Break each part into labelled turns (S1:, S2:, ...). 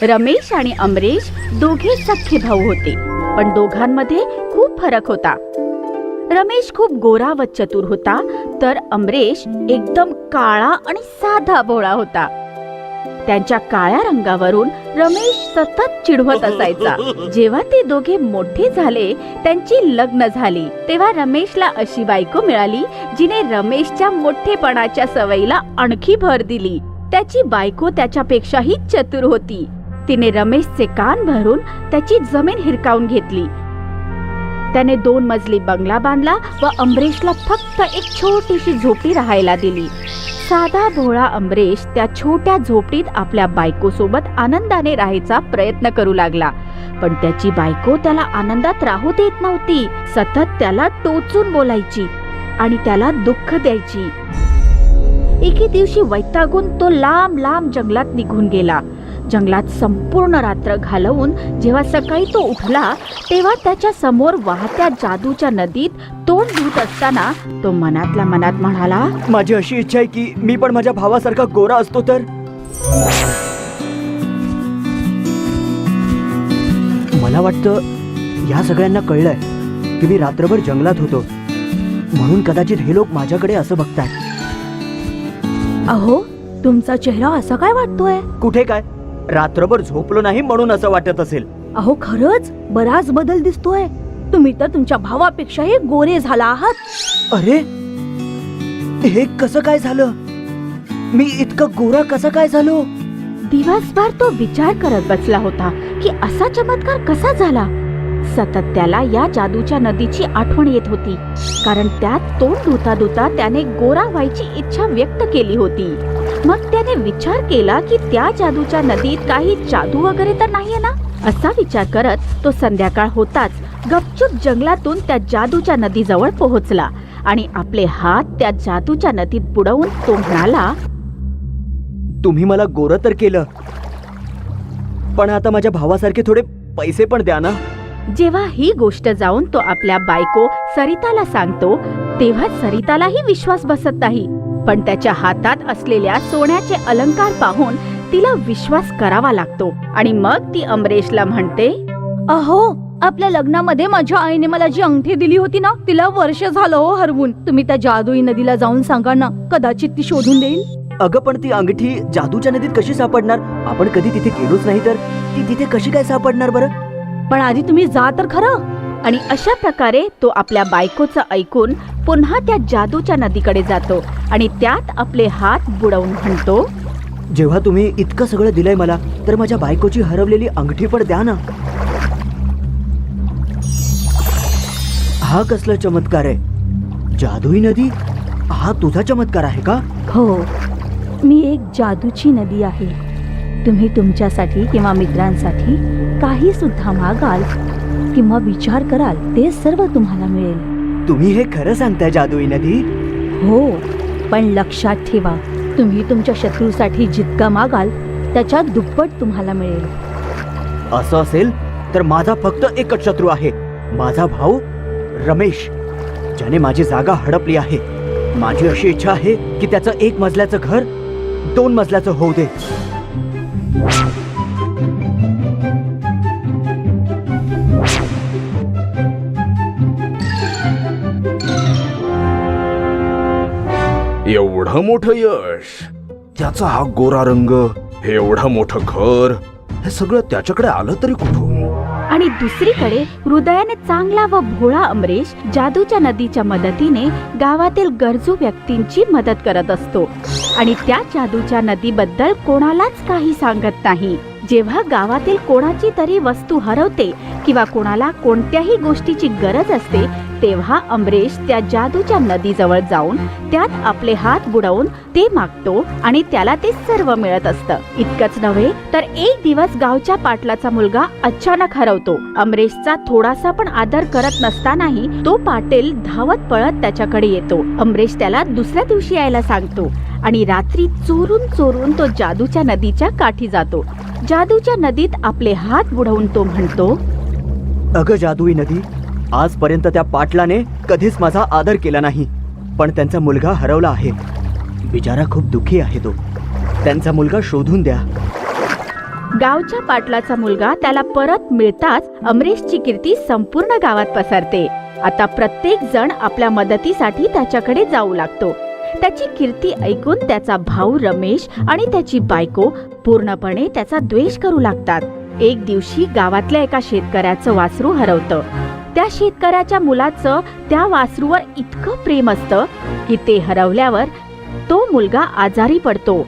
S1: रमेश आणि अमरेश दोघे सख्खे भाऊ होते, पण दोघांमध्ये खूप फरक होता. रमेश खूप गोरा व चतुर होता, तर अमरेश एकदम काळा आणि साधा भोळा होता. त्यांच्या काळ्या रंगावरून रमेश सतत चिडवत असायचा. जेव्हा ते दोघे मोठे झाले, त्यांची लग्न झाली, तेव्हा रमेशला अशी बायको मिळाली जिने रमेशच्या मोठेपणाच्या सवयीला आणखी भर दिली. त्याची बायको त्याच्यापेक्षाही चतुर होती. तिने रमेशचे कान भरून त्याची जमीन हिरकावून घेतली. त्याने 2 मजली बंगला बांधला व अमरेशला फक्त एक छोटीशी झोपडी राहायला दिली. साधा भोळा अमरेश त्या छोट्या झोपडीत आपल्या बायकोसोबत आनंदाने राहायचा प्रयत्न करू लागला, पण त्याची बायको त्याला आनंदात राहू देत नव्हती. सतत त्याला टोचून बोलायची आणि त्याला दुःख द्यायची. एके दिवशी वैतागून तो लांब लांब जंगलात निघून गेला. जंगलात संपूर्ण रात्र घालवून जेव्हा सकाळी तो उठला, तेव्हा त्याच्या समोर वाहत्या जादूच्या नदीत तोंड धुत असताना तो मनातल्या मनात म्हणाला,
S2: माझी अशी इच्छा आहे की मी पण माझ्या भावासारखा गोरा असतो तर. मला वाटतं या सगळ्यांना कळलंय की मी रात्रभर जंगलात होतो, म्हणून कदाचित हे लोक माझ्याकडे असं बघतात.
S3: अहो, तुमचा चेहरा असा काय वाटतोय?
S2: कुठे काय, रात्रभर झोपलो नाही म्हणून असं वाटत असेल.
S3: अहो, खरंच बराच बदल दिसतोय. तुम्ही तर तुमच्या भावापेक्षाही गोरे झाला आहात.
S2: अरे, हे कसं काय झालं? मी इतका गोरा कसा काय झालो?
S1: दिवसभर तो विचार करत बसला होता की असा चमत्कार कसा झाला. सतत त्याला या जादूच्या नदीची आठवण येत होती, कारण त्यात तोंड धुता धुता त्याने गोरा व्हायची इच्छा व्यक्त केली होती. मग त्याने विचार केला की त्या जादूच्या नदीत काही जादू वगैरे तर नाहीये ना. असा विचार करत तो संध्याकाळ होताच गपचूप जंगलातून त्या जादूच्या नदीजवळ पोहोचला आणि आपले हात त्या जादूच्या नदीत बुडवून तो म्हणाला,
S2: तुम्ही मला गोरं तर केलं, पण आता माझ्या भावासारखे थोडे पैसे पण द्या ना.
S1: जेव्हा ही गोष्ट जाऊन तो आपल्या बायको सरिताला सांगतो, तेव्हा सरितालाही विश्वास बसत नाही. पण त्याच्या हातात असलेल्या सोन्याचे अलंकार पाहून तिला विश्वास करावा लागतो आणि मग ती अमरेशला म्हणते,
S3: अहो, आपल्या लग्नामध्ये माझ्या आईने मला जी अंगठी दिली होती ना, तिला वर्ष झालं हो हरवून. तुम्ही त्या जादुई नदीला जाऊन सांगा ना, कदाचित ती शोधून देईल.
S2: अगं, पण ती अंगठी जादूच्या नदीत कशी सापडणार? आपण कधी तिथे गेलोच नाही तर ती तिथे कशी काय सापडणार बरं?
S3: पण आधी तुम्ही जा तर खरं.
S1: आणि अशा प्रकारे तो आपल्या बायकोचं ऐकून पुन्हा त्या जादूच्या नदीकडे जातो आणि त्यात आपले हात बुडवून म्हणतो,
S2: जेव्हा तुम्ही इतकं सगळं दिलंय मला, तर माझ्या बायकोची हरवलेली अंगठी पण द्या ना. हा कसला चमत्कार आहे? जादुई नदी हा तुझा चमत्कार आहे का?
S3: हो, मी एक जादूची नदी आहे. तुम्ही तुमच्यासाठी किंवा मित्रांसाठी काही सुद्धा मागाल किंवा विचार कराल, ते सर्व तुम्हाला मिळेल.
S2: तुम्ही हे खरं सांगताय जादुई नदी?
S3: हो, पण लक्षात ठेवा, तुम्ही तुमच्या शत्रूसाठी जितका मागाल त्याच्या दुप्पट तुम्हाला मिळेल.
S2: असं असेल तर माझा फक्त एकच शत्रू आहे, माझा भाऊ रमेश, ज्याने माझी जागा हडपली आहे. माझी अशी इच्छा आहे की त्याचं 1 मजल्याचं घर 2 मजल्याचं होऊ दे.
S4: एवढं मोठं यश, त्याचा हा गोरा रंग, हे एवढं मोठं घर, हे सगळं त्याच्याकडे आलं तरी कुठून?
S1: आणि दुसरीकडे हृदयाने चांगला व भोळा अमरेश जादूच्या नदीच्या मदतीने गावातील गरजू व्यक्तींची मदत करत असतो आणि त्या जादूच्या नदीबद्दल कोणालाच काही सांगत नाही. जेव्हा गावातील कोणाची तरी वस्तू हरवते किंवा कोणाला कोणत्याही गोष्टीची गरज असते, तेव्हा अमरेश त्या जादूच्या नदीजवळ जाऊन त्यात आपले हात बुडवून ते मागतो आणि त्याला ते सर्व मिळत असतं. इतकंच नव्हे तर एक दिवस गावच्या पाटलाचा मुलगा अचानक हरवतो. अमरेशचा थोडासा पण आदर करत नसतानाही तो पाटील धावत पळत त्याच्याकडे येतो. अमरेश त्याला दुसऱ्या दिवशी यायला सांगतो आणि रात्री चोरून चोरून तो जादूच्या नदीच्या काठी जातो. जादूच्या नदीत आपले हात बुडवून तो म्हणतो,
S2: अगं जादुई नदी, आजपर्यंत त्या पाटलाने कधीच माझा आदर केला नाही, पण त्यांचा मुलगा हरवला आहे. बिचारा खूप दुःखी आहे तो. त्यांचा मुलगा शोधून द्या.
S1: गावच्या पाटलाचा मुलगा त्याला परत मिळताच अमरेशची कीर्ती संपूर्ण गावात पसरते. आता प्रत्येक जण आपल्या मदतीसाठी त्याच्याकडे जाऊ लागतो. त्याची कीर्ती ऐकून त्याचा भाऊ रमेश आणि त्याची बायको पूर्णपणे त्याचा द्वेष करू लागतात. एक दिवशी गावातल्या एका शेतकऱ्याचं वासरू हरवतं. त्या शेतकऱ्याच्या मुलाचं त्या वासरूवर इतकं प्रेम असतं की ते हरवल्यावर तो मुलगा आजारी पडतो.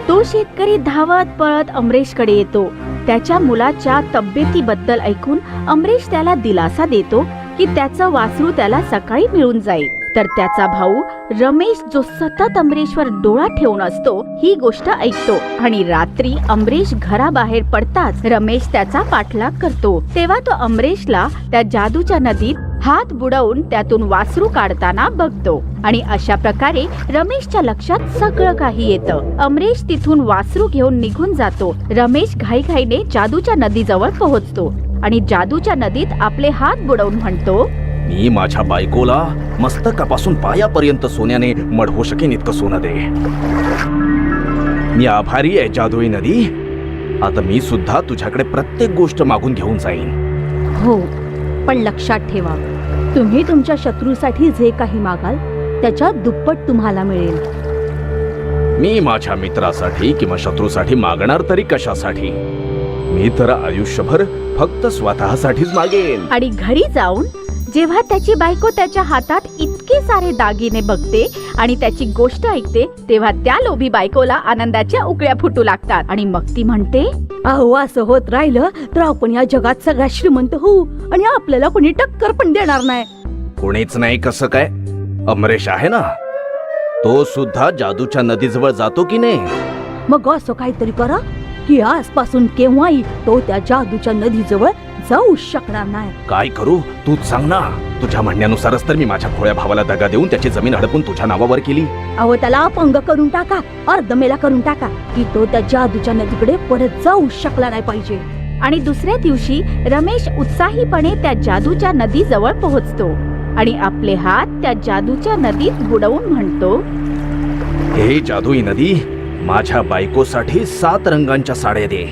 S1: तो शेतकरी धावत पळत अमरेशकडे येतो. त्याच्या मुलाच्या तब्येतीबद्दल ऐकून अमरेश त्याला दिलासा देतो की त्याचं वासरू त्याला सकाळी मिळून जाईल. तर त्याचा भाऊ रमेश, जो सतत अमरेशवर डोळा ठेवून असतो, ही गोष्ट ऐकतो आणि रात्री अमरेश घराबाहेर पडताच रमेश त्याचा पाठलाग करतो. तेव्हा तो अमरेशला त्या जादूच्या नदीत हात बुडवून त्यातून वासरू काढताना बघतो आणि अशा प्रकारे रमेशच्या लक्षात सगळं काही येतं. अमरेश तिथून वासरू घेऊन निघून जातो. रमेश घाईघाईने जादूच्या नदीजवळ पोहोचतो आणि जादूच्या नदीत आपले हात बुडवून म्हणतो,
S4: मी माझ्या बायकोला मस्तकापासून पायापर्यंत सोन्याने मढवू शकेन इतकं सोनं दे. मी आभारी आहे जादुई नदी. आता मी सुद्धा तुझ्याकडे प्रत्येक गोष्ट मागून घेऊन जाईन.
S3: हो, पण लक्षात ठेवा, तुम्ही तुमच्या शत्रूसाठी जे काही मागाल त्याच्या दुप्पट तुम्हाला मिळेल.
S4: मी माझ्या मित्रासाठी किंवा शत्रूसाठी मागणार तरी कशासाठी? मी तर आयुष्यभर फक्त स्वतःसाठीच मागेन.
S1: आणि घरी जाऊन जेव्हा त्याची बायको त्याच्या हातात इतके सारे दागिने बघते आणि त्याची गोष्ट ऐकते, तेव्हा त्या लोभी बायकोला आनंदाच्या उकळ्या फुटू लागतात आणि मग ती म्हणते,
S3: अहो, असं होत राहिलं तर आपण या जगात सगळ्यात श्रीमंत होऊ आणि आपल्याला कोणी टक्कर पण देणार नाही.
S4: कोणीच नाही. कसं काय? अमरेश आहे ना, तो सुद्धा जादूच्या नदीजवळ जातो की नाही?
S3: मग असं काहीतरी करा की आजपासून केव्हाही तो त्या जादूच्या नदीजवळ जाऊ शकणार नाही.
S4: काय करू तूच सांग ना. तुझ्या म्हणण्यानुसारच तर मी माझ्या भोळ्या भावाला दगा देऊन त्याची जमीन हडपून तुझ्या नावावर केली.
S3: अहो, त्याला अपंग करून टाका, अर्धमेला करून टाका की तो त्या जादूच्या नदीकडे परत जाऊ शकला नाही पाहिजे.
S1: आणि दुसऱ्या दिवशी रमेश उत्साहीपणे त्या जादूच्या नदीजवळ पोहोचतो आणि आपले हात त्या जादूच्या नदीत बुडवून म्हणतो,
S4: हे जादुई नदी, माझ्या बायकोसाठी 7 रंगांच्या साड्या दे.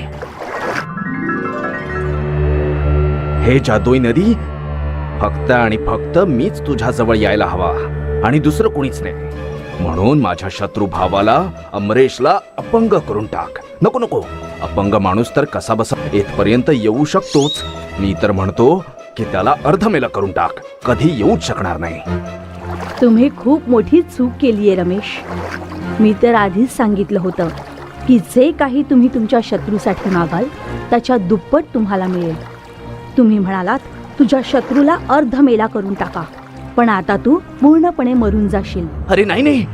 S4: हे जादुई नदी, फक्त आणि फक्त मीच तुझ्या जवळ यायला हवा आणि दुसरं कोणीच नाही. म्हणून माझ्या शत्रू भावाला अमरेशला अपंग करून टाक. नको नको, अपंग माणूस तर कसा बसा इथपर्यंत येऊ शकतोच. मी तर म्हणतो की त्याला अर्धमेला करून टाक. कधी येऊच शकणार नाही.
S3: तुम्ही खूप मोठी चूक केलीये रमेश. मी तर आधीच सांगितलं होतं की जे काही तुम्ही तुमच्या शत्रूसाठी मागाल त्याच्या दुप्पट तुम्हाला मिळेल. तुम्ही म्हणालात तुझ्या शत्रूला अर्धमेला करून टाका, पण आता तू पूर्णपणे मरून जाशील.
S4: अरे नाही नाही.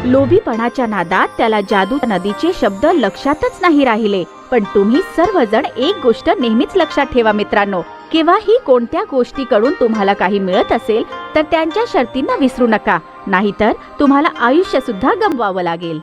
S1: लोभीपणाच्या नादात त्याला जादू नदीचे शब्द लक्षातच नाही राहिले. पण तुम्ही सर्वजण एक गोष्ट नेहमीच लक्षात ठेवा मित्रांनो, केव्हाही कोणत्या गोष्टीकडून तुम्हाला काही मिळत असेल तर त्यांच्या शर्तींना विसरू नका, नाहीतर तुम्हाला आयुष्य सुद्धा गमवावं लागेल.